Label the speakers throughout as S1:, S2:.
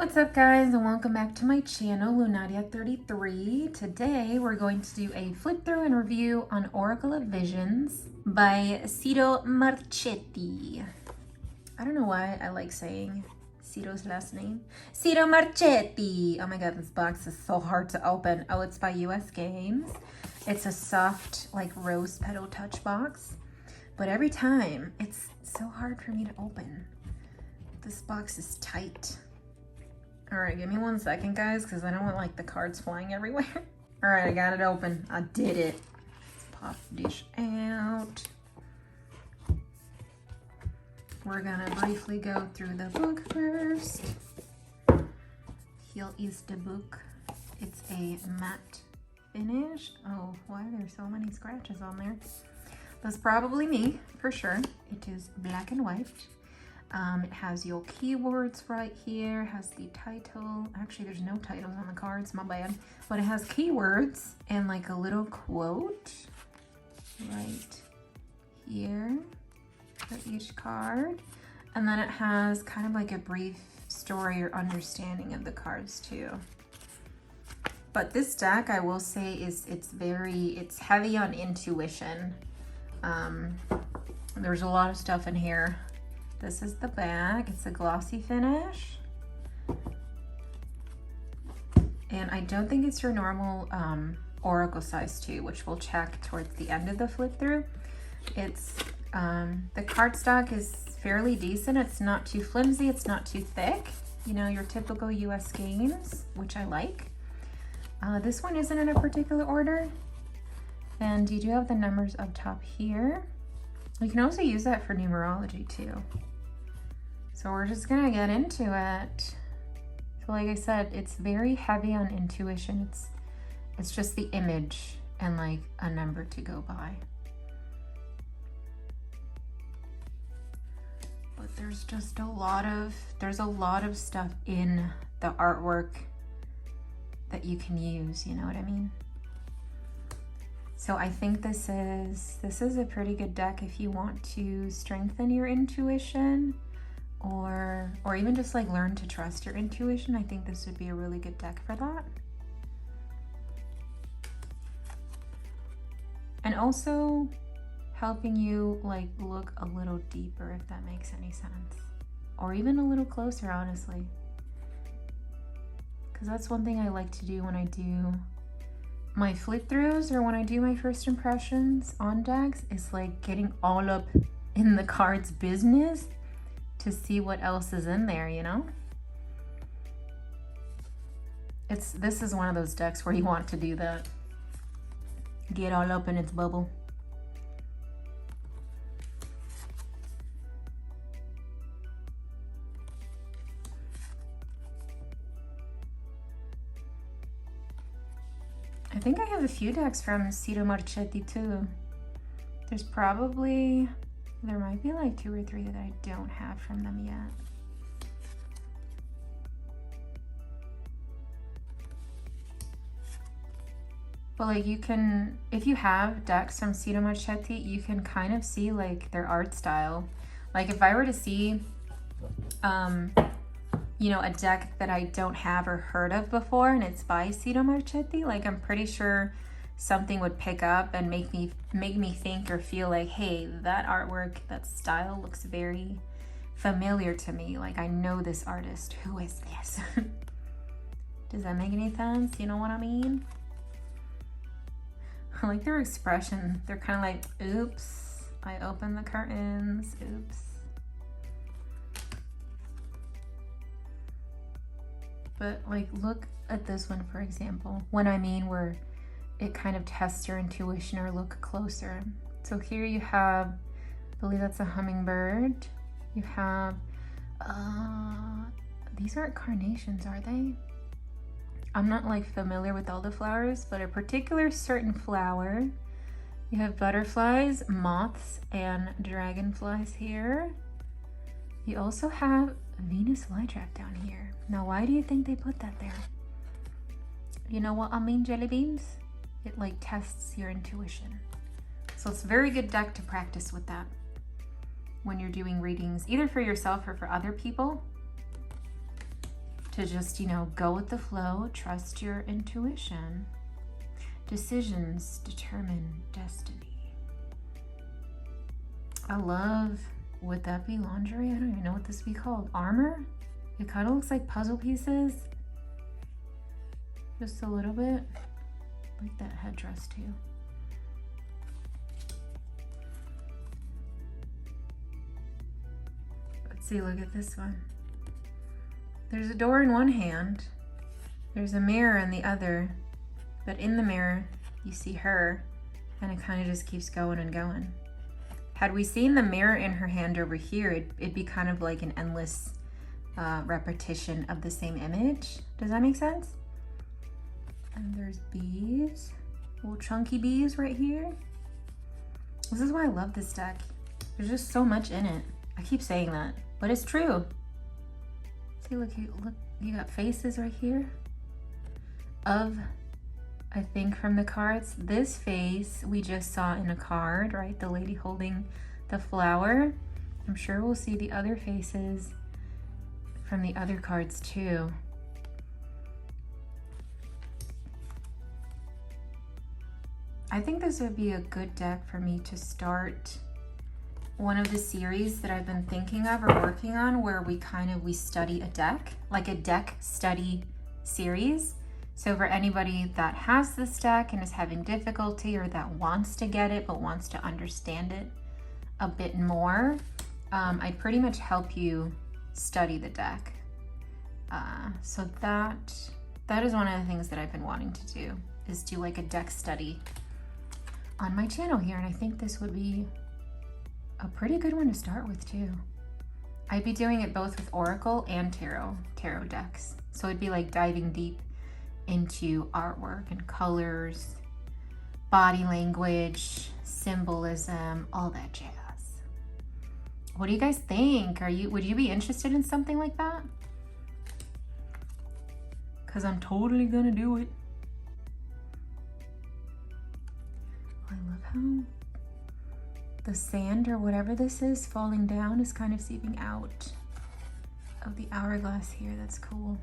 S1: What's up guys, and welcome back to my channel, Lunaria33. Today we're going to do a flip through and review on Oracle of Visions by Ciro Marchetti. I don't know why I like saying Ciro's last name. Ciro Marchetti! Oh my god, this box is so hard to open. Oh, it's by US Games. It's a soft, like rose petal touch box. But every time, it's so hard for me to open. This box is tight. All right, give me 1 second, guys, because I don't want like the cards flying everywhere. All right, I got it open. I did it. Let's pop the dish out. We're gonna briefly go through the book first. Here is the book. It's a matte finish. Oh, why are there so many scratches on there? That's probably me, for sure. It is black and white. It has your keywords right here, has the title. Actually, there's no titles on the cards, my bad. But it has keywords and like a little quote right here for each card. And then it has kind of like a brief story or understanding of the cards too. But this deck, I will say, it's heavy on intuition. There's a lot of stuff in here. This is the back. It's a glossy finish. And I don't think it's your normal Oracle size 2, which we'll check towards the end of the flip through. It's, the cardstock is fairly decent. It's not too flimsy. It's not too thick. You know, your typical US Games, which I like. This one isn't in a particular order. And you do have the numbers up top here. You can also use that for numerology too. So we're just gonna get into it. So like I said, it's very heavy on intuition. It's just the image and like a number to go by. But there's just a lot of stuff in the artwork that you can use, you know what I mean? So I think this is a pretty good deck if you want to strengthen your intuition or even just like learn to trust your intuition. I think this would be a really good deck for that. And also helping you like look a little deeper, if that makes any sense. Or even a little closer, honestly. Because that's one thing I like to do when I do my flip throughs or when I do my first impressions on decks, is like getting all up in the card's business to see what else is in there, you know? This is one of those decks where you want to do that. Get all up in its bubble. I think I have a few decks from Ciro Marchetti too. There might be like 2 or 3 that I don't have from them yet. But like you can, if you have decks from Ciro Marchetti, you can kind of see like their art style. Like if I were to see, you know, a deck that I don't have or heard of before and it's by Ciro Marchetti, like I'm pretty sure something would pick up and make me think or feel like, hey, that artwork, that style looks very familiar to me. Like I know this artist. Who is this? Does that make any sense? You know what I mean? I like their expression. They're kind of like, oops, I opened the curtains, oops. But like, look at this one, for example. When I mean where it kind of tests your intuition or look closer. So here you have, I believe that's a hummingbird. You have, these aren't carnations, are they? I'm not like familiar with all the flowers, but a particular certain flower. You have butterflies, moths, and dragonflies here. You also have Venus flytrap down here. Now, why do you think they put that there? You know what I mean, jelly beans? It like tests your intuition. So it's a very good deck to practice with that when you're doing readings, either for yourself or for other people. to just, you know, go with the flow, trust your intuition. Decisions determine destiny. I love, would that be lingerie? I don't even know what this would be called. Armor? It kind of looks like puzzle pieces. Just a little bit. Like that headdress too. Let's see, look at this one. There's a door in one hand. There's a mirror in the other. But in the mirror, you see her, and it kind of just keeps going and going. Had we seen the mirror in her hand over here, it'd be kind of like an endless repetition of the same image. Does that make sense? And there's bees, little chunky bees right here. This is why I love this deck. There's just so much in it. I keep saying that, but it's true. See, look, you got faces right here of, I think, from the cards. This face we just saw in a card, right? The lady holding the flower. I'm sure we'll see the other faces from the other cards too. I think this would be a good deck for me to start one of the series that I've been thinking of or working on, where we study a deck, like a deck study series. So for anybody that has this deck and is having difficulty, or that wants to get it but wants to understand it a bit more, I pretty much help you study the deck. So that is one of the things that I've been wanting to do, is do like a deck study on my channel here. And I think this would be a pretty good one to start with too. I'd be doing it both with Oracle and tarot decks. So it'd be like diving deep into artwork and colors, body language, symbolism, all that jazz. What do you guys think? Would you be interested in something like that? Because I'm totally gonna do it. I love how the sand or whatever this is falling down is kind of seeping out of the hourglass here. That's cool.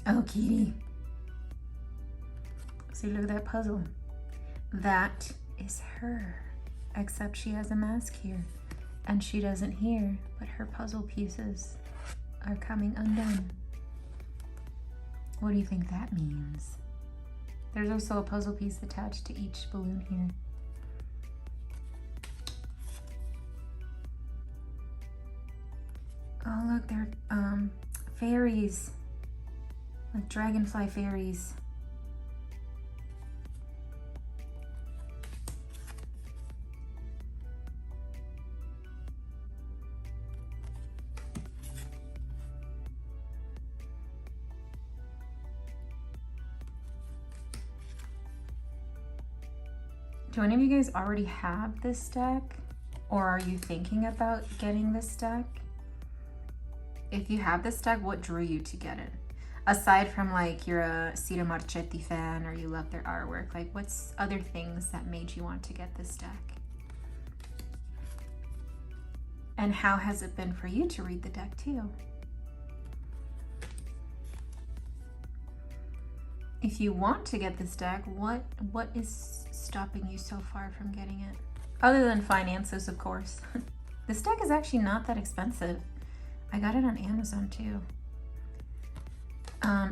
S1: Oh, kitty. See, look at that puzzle. That is her, except she has a mask here and she doesn't hear, but her puzzle pieces are coming undone. What do you think that means? There's also a puzzle piece attached to each balloon here. Oh, look, they're fairies, like dragonfly fairies. Do any of you guys already have this deck, or are you thinking about getting this deck? If you have this deck, what drew you to get it? Aside from like you're a Ciro Marchetti fan or you love their artwork, like what's other things that made you want to get this deck? And how has it been for you to read the deck too? If you want to get this deck, what is stopping you so far from getting it? Other than finances, of course. This deck is actually not that expensive. I got it on Amazon too.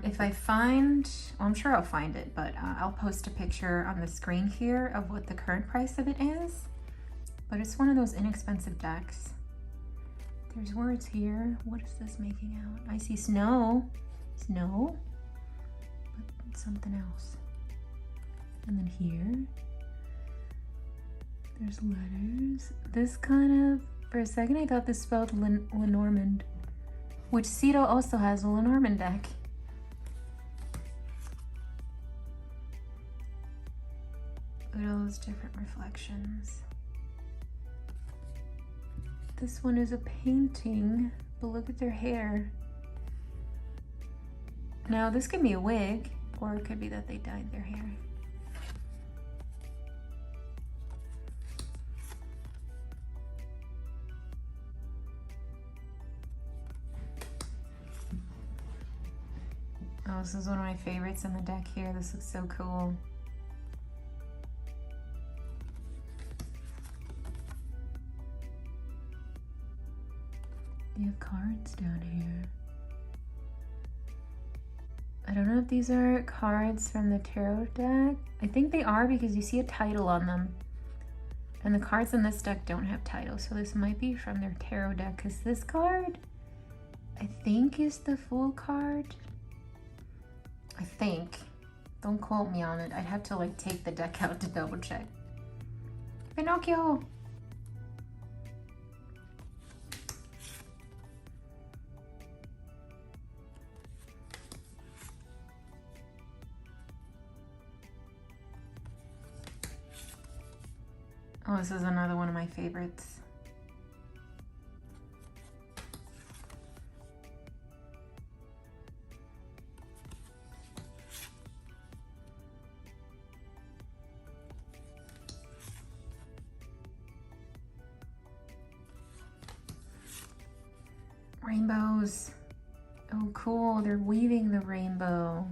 S1: If I find, well, I'm sure I'll find it, but I'll post a picture on the screen here of what the current price of it is. But it's one of those inexpensive decks. There's words here. What is this making out? I see snow. Snow? But something else. And then here, there's letters. This kind of, for a second I thought this spelled Lenormand, which Ciro also has a Lenormand deck. Look at all those different reflections. This one is a painting, but look at their hair. Now this could be a wig, or it could be that they dyed their hair. Oh, this is one of my favorites in the deck here. This looks so cool. You have cards down here. I don't know if these are cards from the tarot deck. I think they are because you see a title on them. And the cards in this deck don't have titles, so this might be from their tarot deck, because this card, I think, is the full card. I think. Don't quote me on it. I'd have to like take the deck out to double check. Pinocchio! Oh, this is another one of my favorites. Rainbows. Oh, cool. They're weaving the rainbow.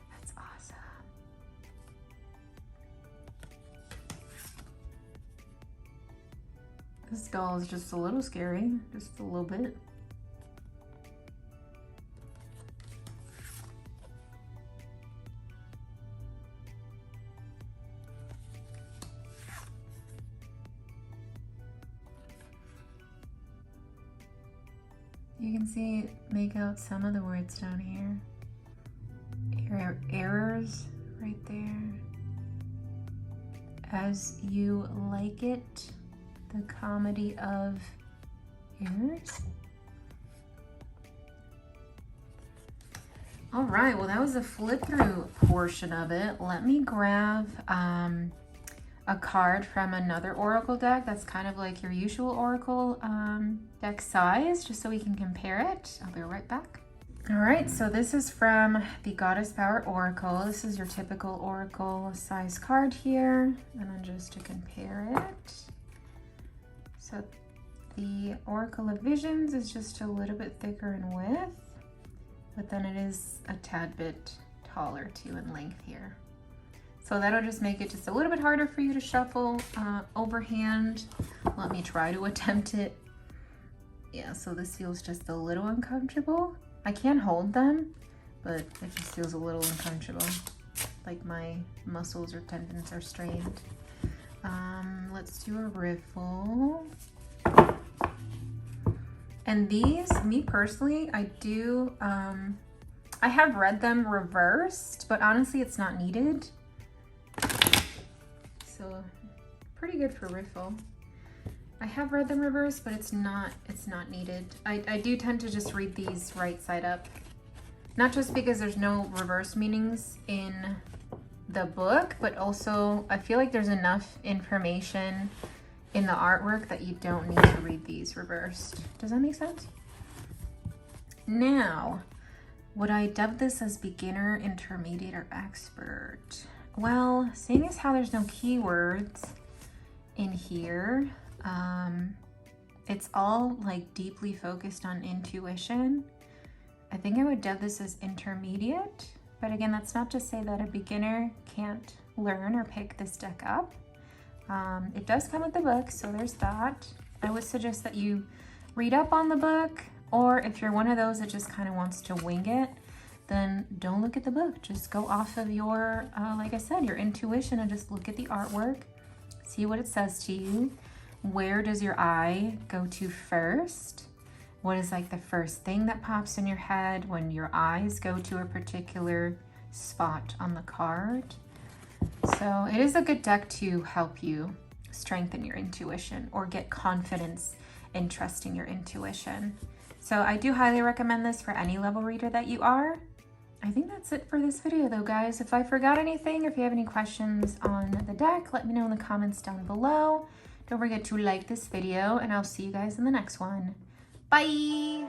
S1: That's awesome. This doll is just a little scary, just a little bit. You can see, make out some of the words down here. Errors right there. As you like it. The comedy of errors. All right, well, that was the flip through portion of it. Let me grab a card from another Oracle deck that's kind of like your usual Oracle deck size, just so we can compare it. I'll be right back. All right, so this is from the Goddess Power Oracle. This is your typical Oracle size card here, and then just to compare it. So the Oracle of Visions is just a little bit thicker in width, but then it is a tad bit taller too in length here. So that'll just make it just a little bit harder for you to shuffle overhand. Let me try to attempt it. Yeah, so this feels just a little uncomfortable. I can hold them, but it just feels a little uncomfortable. Like my muscles or tendons are strained. Let's do a riffle. And these, me personally, I do, I have read them reversed, but honestly it's not needed. So pretty good for riffle. I have read them reversed, but it's not needed. I do tend to just read these right side up. Not just because there's no reverse meanings in the book, but also I feel like there's enough information in the artwork that you don't need to read these reversed. Does that make sense? Now, would I dub this as beginner, intermediate, or expert? Well, seeing as how there's no keywords in here, it's all like deeply focused on intuition. I think I would dub this as intermediate, but again, that's not to say that a beginner can't learn or pick this deck up. It does come with the book, so there's that. I would suggest that you read up on the book, or if you're one of those that just kind of wants to wing it, then don't look at the book. Just go off of your, like I said, your intuition, and just look at the artwork, see what it says to you. Where does your eye go to first? What is like the first thing that pops in your head when your eyes go to a particular spot on the card? So it is a good deck to help you strengthen your intuition or get confidence in trusting your intuition. So I do highly recommend this for any level reader that you are. I think that's it for this video though, guys. If I forgot anything, or if you have any questions on the deck, let me know in the comments down below. Don't forget to like this video, and I'll see you guys in the next one. Bye!